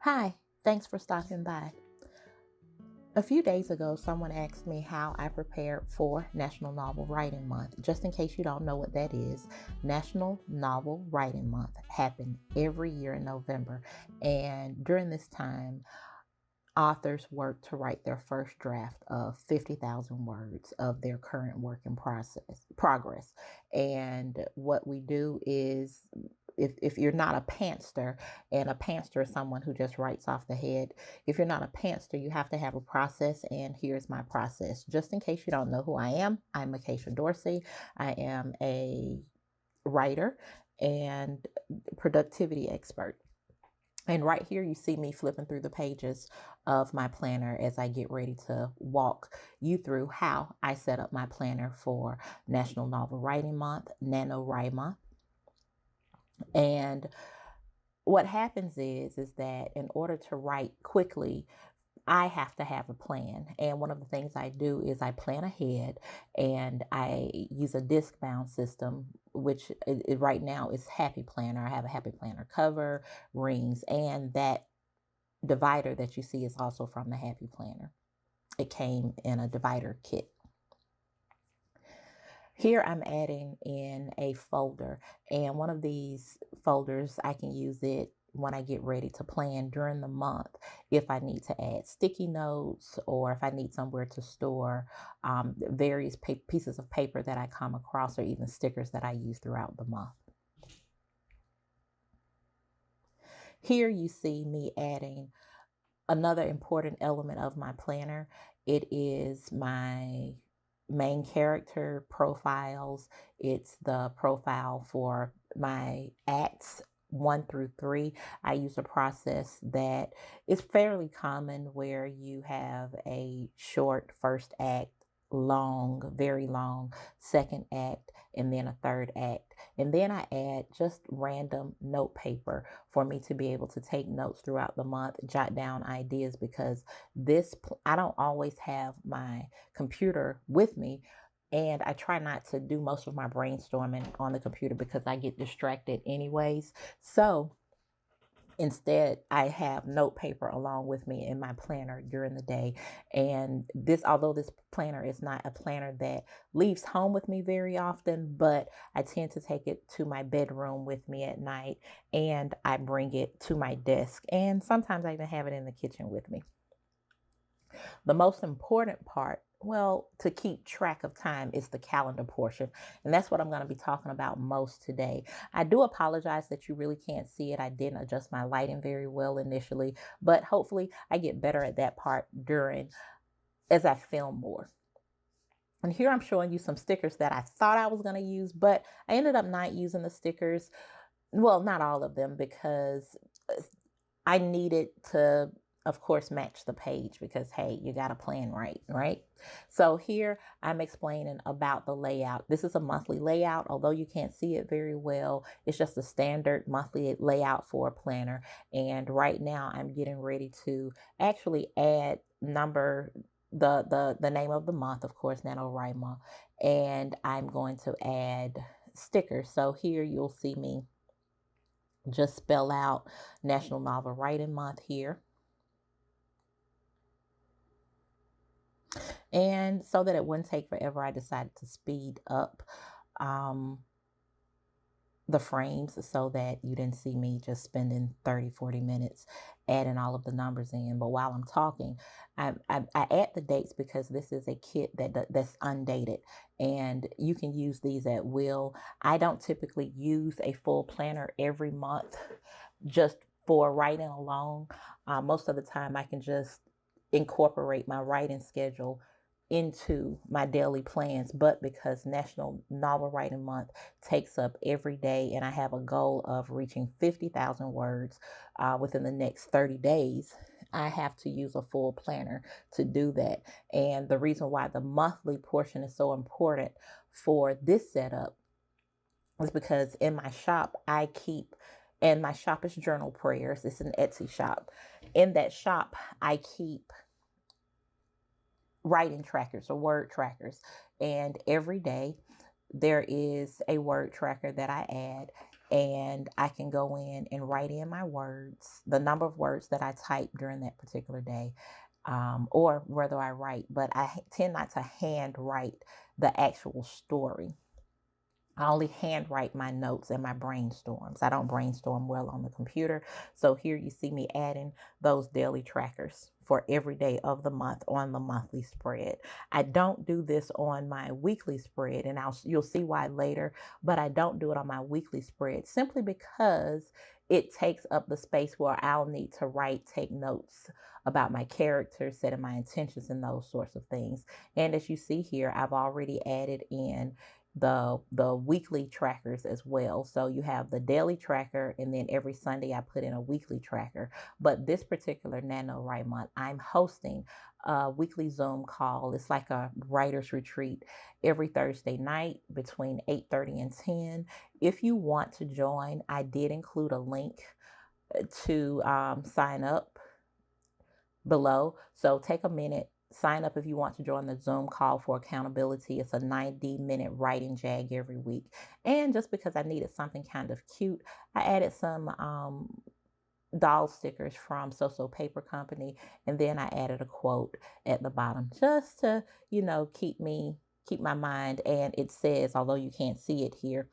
Hi, thanks for stopping by. A few days ago, someone asked me how I prepared for National Novel Writing Month. Just in case you don't know what that is, National Novel Writing Month happened every year in November. And during this time, authors work to write their first draft of 50,000 words of their current work in progress. And what we do is, if you're not a pantser, and a pantser is someone who just writes off the head, if you're not a pantser, you have to have a process. And here's my process. Just in case you don't know who I am, I'm Acacia Dorsey. I am a writer and productivity expert. And right here, you see me flipping through the pages of my planner as I get ready to walk you through how I set up my planner for National Novel Writing Month, NaNoWriMo. And what happens is that in order to write quickly, I have to have a plan. And one of the things I do is I plan ahead, and I use a disc bound system, which right now is Happy Planner. I have a Happy Planner cover, rings, and that divider that you see is also from the Happy Planner. It came in a divider kit. Here I'm adding in a folder, and one of these folders, I can use it when I get ready to plan during the month if I need to add sticky notes, or if I need somewhere to store various pieces of paper that I come across, or even stickers that I use throughout the month. Here you see me adding another important element of my planner. It is my main character profiles. It's the profile for my acts 1 through 3. I use a process that is fairly common, where you have a short first act, long, very long second act, and then a third act. And then I add just random note paper for me to be able to take notes throughout the month, jot down ideas, because I don't always have my computer with me. And I try not to do most of my brainstorming on the computer because I get distracted anyways. So instead, I have note paper along with me in my planner during the day. And although this planner is not a planner that leaves home with me very often, but I tend to take it to my bedroom with me at night, and I bring it to my desk. And sometimes I even have it in the kitchen with me. The most important part, well, to keep track of time, is the calendar portion. And that's what I'm going to be talking about most today. I do apologize that you really can't see it. I didn't adjust my lighting very well initially, but hopefully I get better at that part as I film more. And here I'm showing you some stickers that I thought I was going to use, but I ended up not using the stickers. Well, not all of them, because I needed to, of course, match the page, because, hey, you got to plan right? So here I'm explaining about the layout. This is a monthly layout, although you can't see it very well. It's just a standard monthly layout for a planner. And right now I'm getting ready to actually add the name of the month, of course, NaNoWriMo, and I'm going to add stickers. So here you'll see me just spell out National Novel Writing Month here. And so that it wouldn't take forever, I decided to speed up the frames so that you didn't see me just spending 30-40 minutes adding all of the numbers in. But while I'm talking, I add the dates because this is a kit that's undated, and you can use these at will. I don't typically use a full planner every month just for writing alone. Most of the time I can just incorporate my writing schedule into my daily plans, but because National Novel Writing Month takes up every day, and I have a goal of reaching 50,000 words within the next 30 days, I have to use a full planner to do that. And the reason why the monthly portion is so important for this setup is because in my shop, and my shop is Journal Prayers. It's an Etsy shop. In that shop, I keep writing trackers or word trackers. And every day there is a word tracker that I add. and I can go in and write in my words, the number of words that I type during that particular day, or whether I write, but I tend not to hand write the actual story. I only handwrite my notes and my brainstorms. I don't brainstorm well on the computer. So here you see me adding those daily trackers for every day of the month on the monthly spread. I don't do this on my weekly spread, and you'll see why later, but I don't do it on my weekly spread simply because it takes up the space where I'll need to write, take notes about my character, setting my intentions, and those sorts of things. And as you see here, I've already added in the weekly trackers as well. So you have the daily tracker, and then every Sunday I put in a weekly tracker. But this particular NaNoWriMo month, I'm hosting a weekly Zoom call. It's like a writer's retreat every Thursday night between 8:30 and 10. If you want to join, I did include a link to sign up below. So take a minute, sign up if you want to join the Zoom call for accountability. It's a 90-minute writing jag every week. And just because I needed something kind of cute, I added some doll stickers from So Paper Company, and then I added a quote at the bottom just to, keep my mind. And it says, although you can't see it here,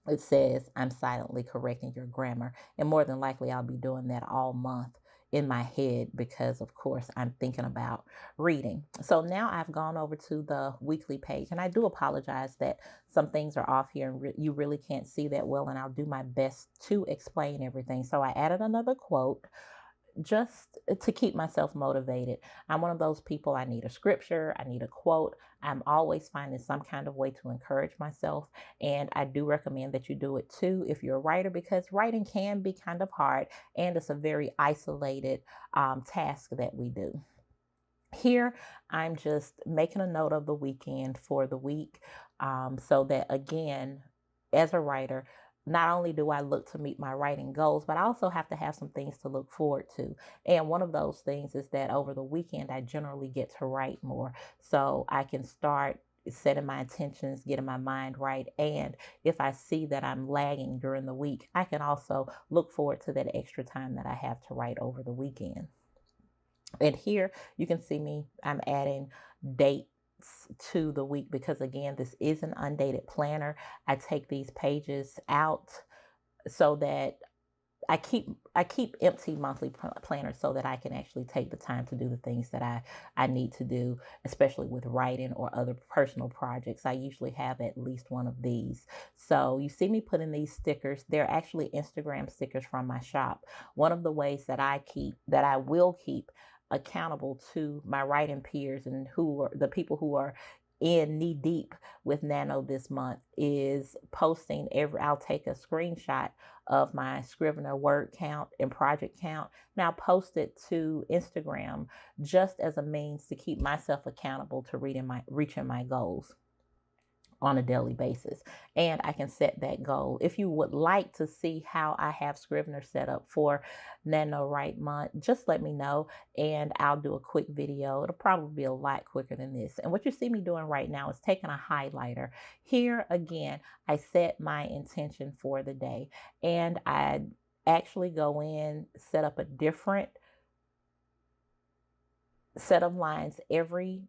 it says, "I'm silently correcting your grammar." And more than likely, I'll be doing that all month in my head because, of course, I'm thinking about reading. So now I've gone over to the weekly page, and I do apologize that some things are off here and you really can't see that well, and I'll do my best to explain everything. So I added another quote just to keep myself motivated. I'm one of those people, I need a scripture, I need a quote. I'm always finding some kind of way to encourage myself. And I do recommend that you do it too if you're a writer, because writing can be kind of hard and it's a very isolated task that we do. Here, I'm just making a note of the weekend for the week, so that, again, as a writer, not only do I look to meet my writing goals, but I also have to have some things to look forward to. And one of those things is that over the weekend, I generally get to write more. So I can start setting my intentions, getting my mind right. And if I see that I'm lagging during the week, I can also look forward to that extra time that I have to write over the weekend. And here you can see me, I'm adding dates to the week because, again, this is an undated planner. I take these pages out so that I keep empty monthly planners so that I can actually take the time to do the things that I need to do, especially with writing or other personal projects. I usually have at least one of these. So you see me putting these stickers. They're actually Instagram stickers from my shop. One of the ways that I will keep accountable to my writing peers and who are the people who are in knee deep with Nano this month is posting I'll take a screenshot of my Scrivener word count and project count. Now post it to Instagram just as a means to keep myself accountable to reaching my goals on a daily basis. And I can set that goal. If you would like to see how I have Scrivener set up for NaNoWriMo month, just let me know and I'll do a quick video. It'll probably be a lot quicker than this. And what you see me doing right now is taking a highlighter. Here again, I set my intention for the day, and I actually go in, set up a different set of lines every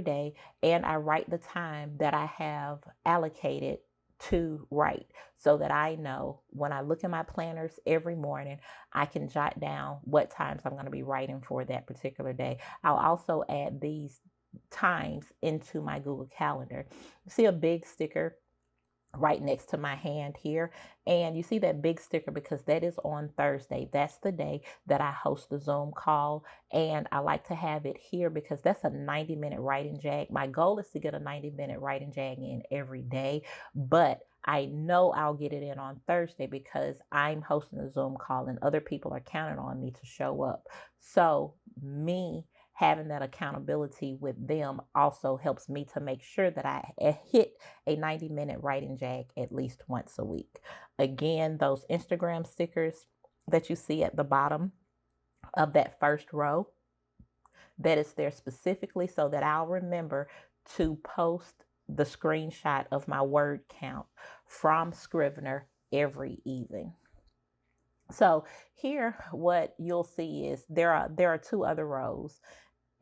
day, and I write the time that I have allocated to write so that I know when I look at my planners every morning, I can jot down what times I'm going to be writing for that particular day. I'll also add these times into my Google Calendar. You see a big sticker right next to my hand here, and you see that big sticker because that is on Thursday. That's the day that I host the Zoom call, and I like to have it here because that's a 90-minute writing jag. My goal is to get a 90-minute writing jag in every day, but I know I'll get it in on Thursday because I'm hosting a Zoom call and other people are counting on me to show up. So me having that accountability with them also helps me to make sure that I hit a 90-minute writing jag at least once a week. Again, those Instagram stickers that you see at the bottom of that first row, that is there specifically so that I'll remember to post the screenshot of my word count from Scrivener every evening. So here, what you'll see is there are two other rows,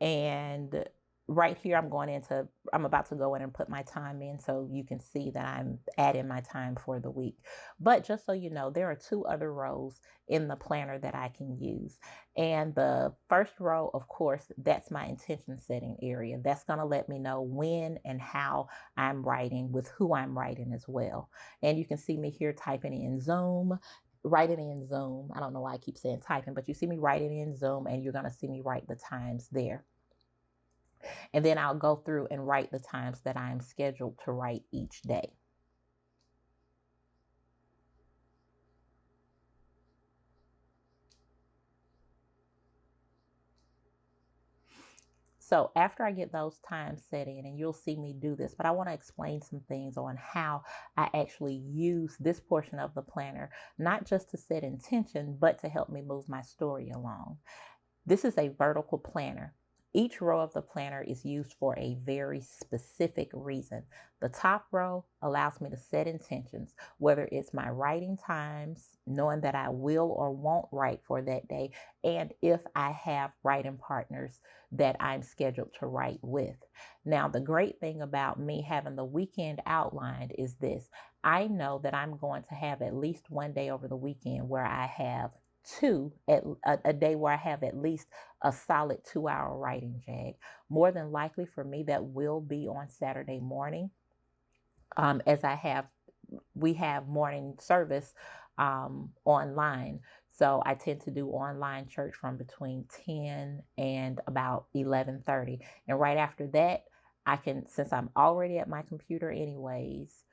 and right here I'm about to go in and put my time in so you can see that I'm adding my time for the week. But just so you know, there are two other rows in the planner that I can use. And the first row, of course, that's my intention setting area. That's going to let me know when and how I'm writing, with who I'm writing as well. And you can see me here typing in Zoom. Writing in Zoom. I don't know why I keep saying typing, but you see me writing in Zoom, and you're going to see me write the times there. And then I'll go through and write the times that I'm scheduled to write each day. So after I get those times set in, and you'll see me do this, but I want to explain some things on how I actually use this portion of the planner, not just to set intention, but to help me move my story along. This is a vertical planner. Each row of the planner is used for a very specific reason. The top row allows me to set intentions, whether it's my writing times, knowing that I will or won't write for that day, and if I have writing partners that I'm scheduled to write with. Now, the great thing about me having the weekend outlined is this. I know that I'm going to have at least one day over the weekend where I have a day where I have at least a solid 2-hour writing jag. More than likely for me, that will be on Saturday morning, as we have morning service online. So I tend to do online church from between 10 and about 11:30. And right after that, since I'm already at my computer anyways,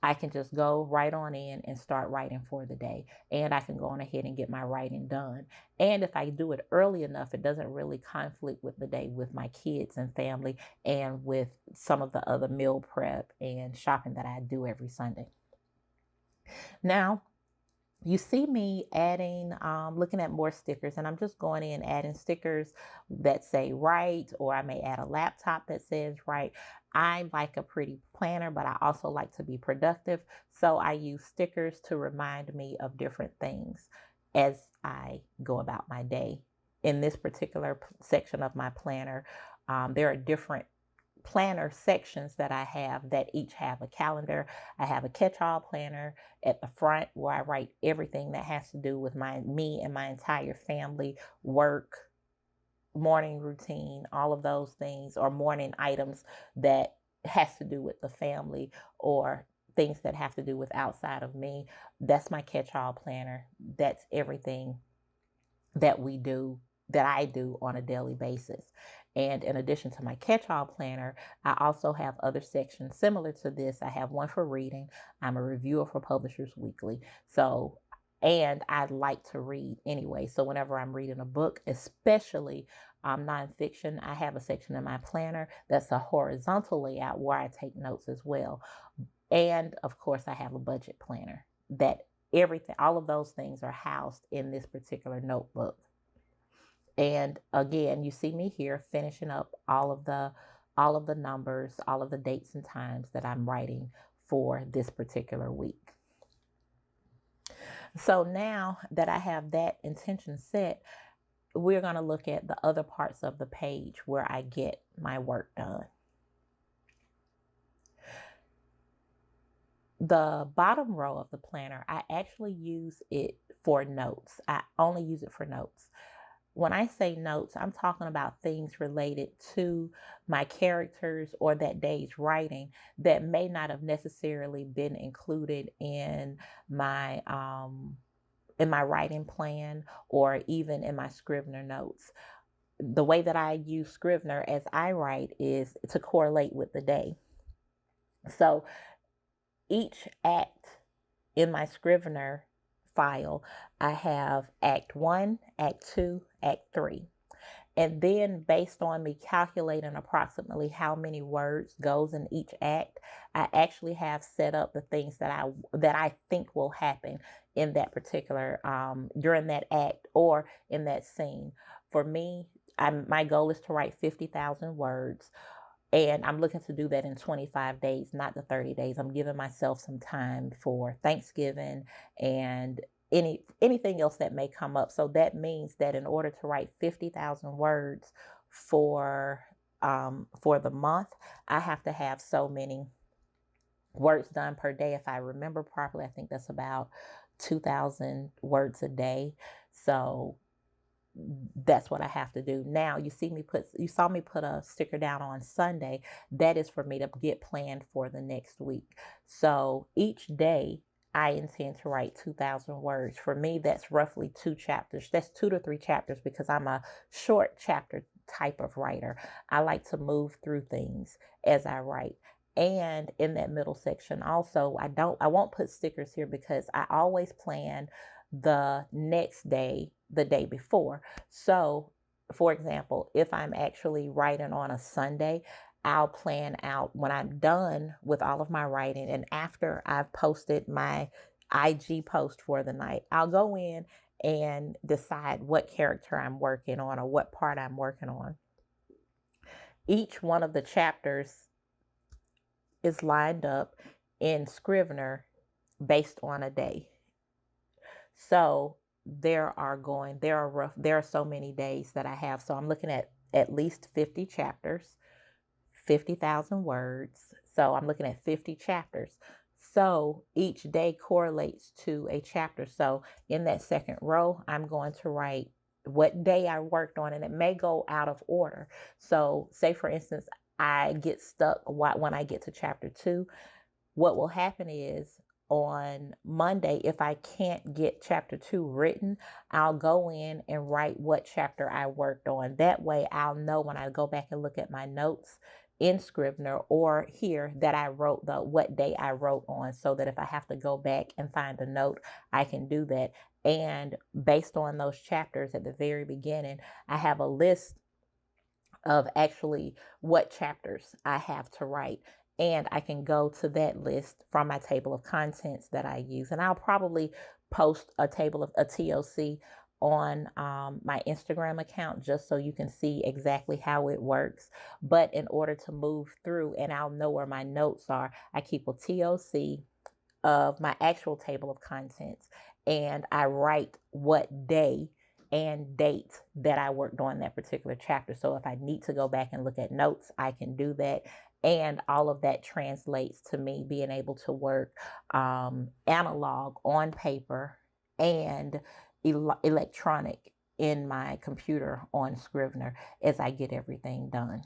I can just go right on in and start writing for the day. And I can go on ahead and get my writing done. And if I do it early enough, it doesn't really conflict with the day with my kids and family, and with some of the other meal prep and shopping that I do every Sunday. Now, you see me looking at more stickers, and I'm just going in adding stickers that say write, or I may add a laptop that says write. I like a pretty planner, but I also like to be productive. So I use stickers to remind me of different things as I go about my day. In this particular section of my planner, there are different planner sections that I have that each have a calendar. I have a catch-all planner at the front where I write everything that has to do with me and my entire family, work, morning routine, all of those things, or morning items that has to do with the family, or things that have to do with outside of me. That's my catch-all planner. That's everything that I do on a daily basis. And in addition to my catch-all planner, I also have other sections similar to this. I have one for reading. I'm a reviewer for Publishers Weekly. And I like to read anyway. So whenever I'm reading a book, especially nonfiction, I have a section in my planner that's a horizontal layout where I take notes as well. And of course, I have a budget planner that all of those things are housed in this particular notebook. And again, you see me here finishing up all of the numbers, all of the dates and times that I'm writing for this particular week. So now that I have that intention set, we're going to look at the other parts of the page where I get my work done. The bottom row of the planner, I actually use it for notes. I only use it for notes. When I say notes, I'm talking about things related to my characters or that day's writing that may not have necessarily been included in my writing plan, or even in my Scrivener notes. The way that I use Scrivener as I write is to correlate with the day. So each act in my Scrivener file, I have Act 1, Act 2, Act 3. And then based on me calculating approximately how many words goes in each act, I actually have set up the things that I think will happen in that particular, during that act or in that scene. For me, my goal is to write 50,000 words. And I'm looking to do that in 25 days, not the 30 days. I'm giving myself some time for Thanksgiving and anything else that may come up. So that means that in order to write 50,000 words for the month, I have to have so many words done per day. If I remember properly, I think that's about 2,000 words a day. So that's what I have to do. Now you saw me put a sticker down on Sunday. That is for me to get planned for the next week. So each day I intend to write 2,000 words. For me, that's roughly 2 chapters. That's 2 to 3 chapters because I'm a short chapter type of writer. I like to move through things as I write. And in that middle section also, I won't put stickers here because I always plan the next day the day before. So, for example, if I'm actually writing on a Sunday, I'll plan out when I'm done with all of my writing and after I've posted my IG post for the night, I'll go in and decide what character I'm working on or what part I'm working on. Each one of the chapters is lined up in Scrivener based on a day. So there are so many days that I have. So I'm looking at least 50 chapters, 50,000 words. So I'm looking at 50 chapters. So each day correlates to a chapter. So in that second row, I'm going to write what day I worked on, and it may go out of order. So say for instance, I get stuck when I get to chapter 2. What will happen is on Monday, if I can't get chapter 2 written, I'll go in and write what chapter I worked on. That way I'll know when I go back and look at my notes in Scrivener or here that I wrote what day I wrote on, so that if I have to go back and find a note, I can do that. And based on those chapters at the very beginning, I have a list of actually what chapters I have to write. And I can go to that list from my table of contents that I use. And I'll probably post a TOC on my Instagram account just so you can see exactly how it works. But in order to move through and I'll know where my notes are, I keep a TOC of my actual table of contents and I write what day and date that I worked on that particular chapter. So if I need to go back and look at notes, I can do that. And all of that translates to me being able to work analog on paper and electronic in my computer on Scrivener as I get everything done.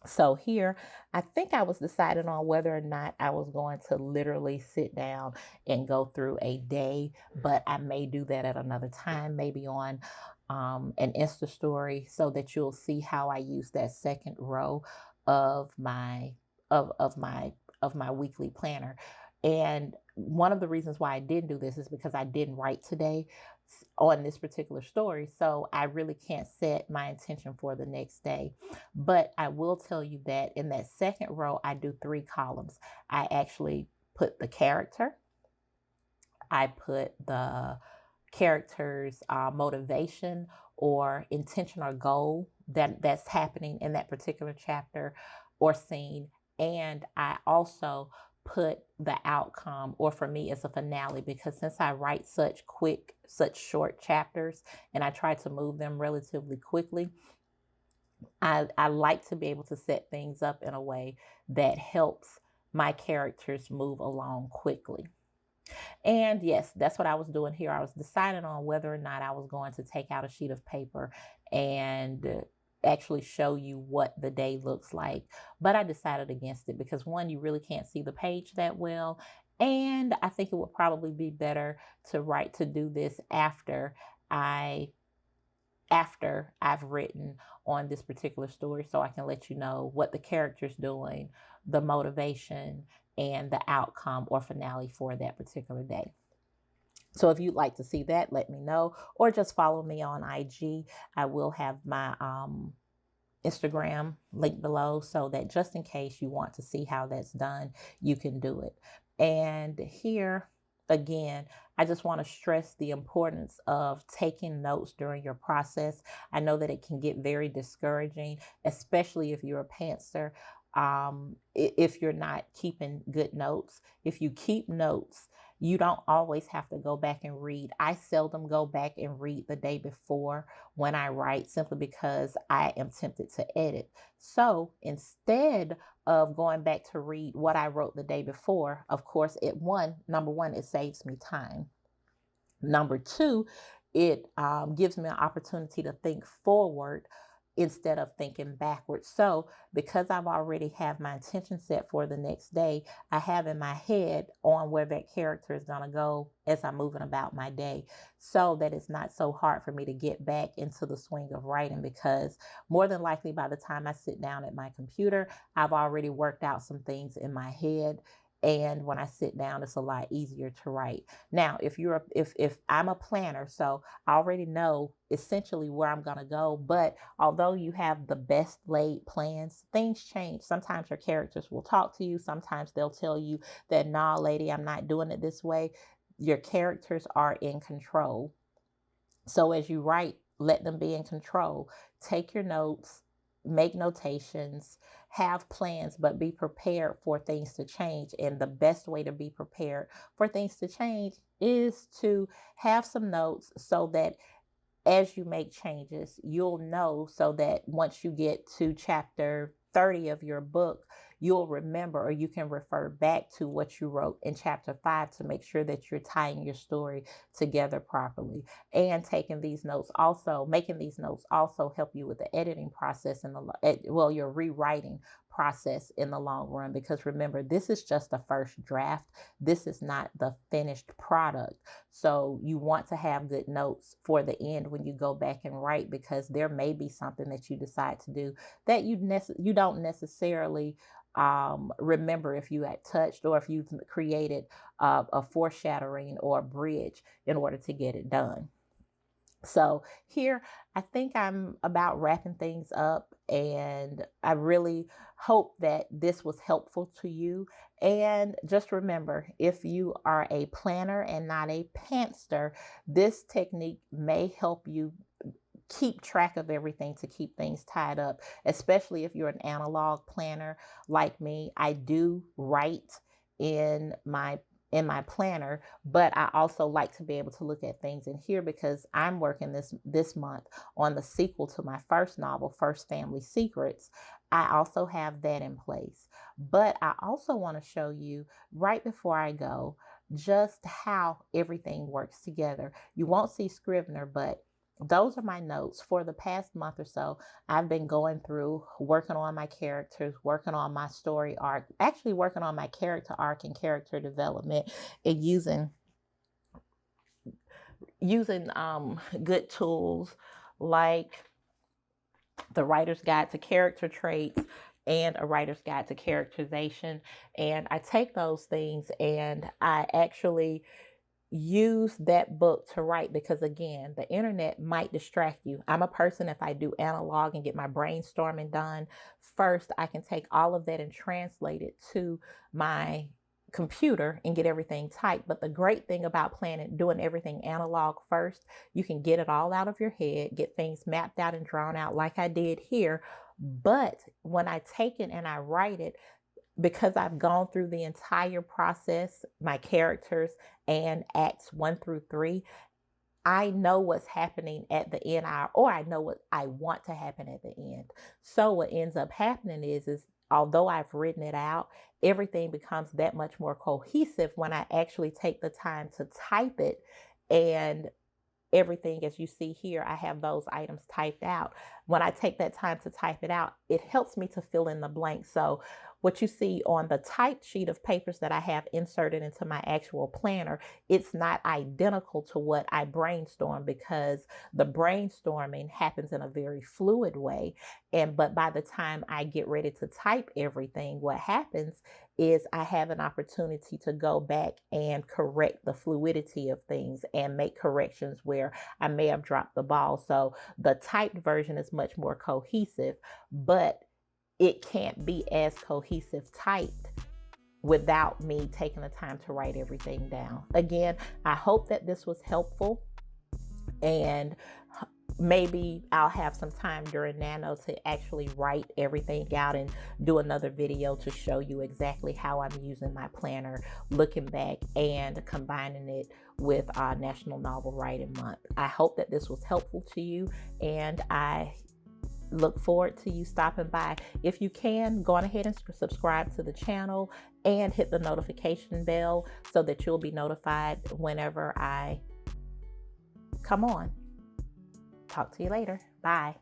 So here, I think I was deciding on whether or not I was going to literally sit down and go through a day, but I may do that at another time, maybe on an Insta story, so that you'll see how I use that second row of my weekly planner. And one of the reasons why I didn't do this is because I didn't write today on this particular story. So I really can't set my intention for the next day. But I will tell you that in that second row, I do 3 columns. I actually put the character. I put the character's motivation or intention or goal that's happening in that particular chapter or scene. And I also put the outcome, or for me it's a finale, because since I write such short chapters and I try to move them relatively quickly, I like to be able to set things up in a way that helps my characters move along quickly. And yes, that's what I was doing here. I was deciding on whether or not I was going to take out a sheet of paper and actually show you what the day looks like. But I decided against it because, one, you really can't see the page that well. And I think it would probably be better to do this after I've written on this particular story, so I can let you know what the character's doing, the motivation, and the outcome or finale for that particular day. So if you'd like to see that, let me know, or just follow me on IG. I will have my Instagram link below, so that just in case you want to see how that's done, you can do it. And here, again, I just want to stress the importance of taking notes during your process. I know that it can get very discouraging, especially if you're a pantser. If you're not keeping good notes, if you keep notes, you don't always have to go back and read. I seldom go back and read the day before when I write, simply because I am tempted to edit. So instead of going back to read what I wrote the day before, of course, number one, it saves me time. Number two, it gives me an opportunity to think forward instead of thinking backwards. So because I've already have my intention set for the next day, I have in my head on where that character is going to go as I'm moving about my day, so that it's not so hard for me to get back into the swing of writing, because more than likely by the time I sit down at my computer, I've already worked out some things in my head. And when I sit down, it's a lot easier to write. Now, if I'm a planner, so I already know essentially where I'm going to go. But although you have the best laid plans, things change. Sometimes your characters will talk to you. Sometimes they'll tell you that, nah, lady, I'm not doing it this way. Your characters are in control. So as you write, let them be in control. Take your notes, make notations, have plans, but be prepared for things to change. And the best way to be prepared for things to change is to have some notes, so that as you make changes, you'll know, so that once you get to chapter 30 of your book, you'll remember, or you can refer back to what you wrote in chapter 5 to make sure that you're tying your story together properly. And making these notes also help you with the editing process and your rewriting process in the long run, because remember, this is just the first draft. This is not the finished product. So you want to have good notes for the end when you go back and write, because there may be something that you decide to do that you don't necessarily remember if you had touched, or if you've created a foreshadowing or a bridge in order to get it done. So here, I think I'm about wrapping things up, and I really hope that this was helpful to you. And just remember, if you are a planner and not a pantster, this technique may help you keep track of everything, to keep things tied up, especially if you're an analog planner like me. I do write in my planner, but I also like to be able to look at things in here, because I'm working this month on the sequel to my first novel, First Family Secrets. I also have that in place. But I also want to show you, right before I go, just how everything works together. You won't see Scrivener, but those are my notes. For the past month or so, I've been going through, working on my characters, working on my story arc, actually working on my character arc and character development, and using good tools like the Writer's Guide to Character Traits and a Writer's Guide to Characterization. And I take those things and I actually use that book to write, because again, the internet might distract you. I'm a person, if I do analog and get my brainstorming done first, I can take all of that and translate it to my computer and get everything typed. But the great thing about doing everything analog first, you can get it all out of your head, get things mapped out and drawn out like I did here. But when I take it and I write it, because I've gone through the entire process, my characters and acts 1 through 3, I know what's happening at the end, or I know what I want to happen at the end. So what ends up happening is although I've written it out, everything becomes that much more cohesive when I actually take the time to type it. And everything, as you see here, I have those items typed out. When I take that time to type it out, it helps me to fill in the blanks. So what you see on the typed sheet of papers that I have inserted into my actual planner, it's not identical to what I brainstorm, because the brainstorming happens in a very fluid way. But by the time I get ready to type everything, what happens is I have an opportunity to go back and correct the fluidity of things and make corrections where I may have dropped the ball. So the typed version is much more cohesive, but it can't be as cohesive typed without me taking the time to write everything down. Again, I hope that this was helpful, and maybe I'll have some time during Nano to actually write everything out and do another video to show you exactly how I'm using my planner, looking back and combining it with National Novel Writing Month. I hope that this was helpful to you, and I look forward to you stopping by. If you can, go on ahead and subscribe to the channel and hit the notification bell so that you'll be notified whenever I come on. Talk to you later. Bye.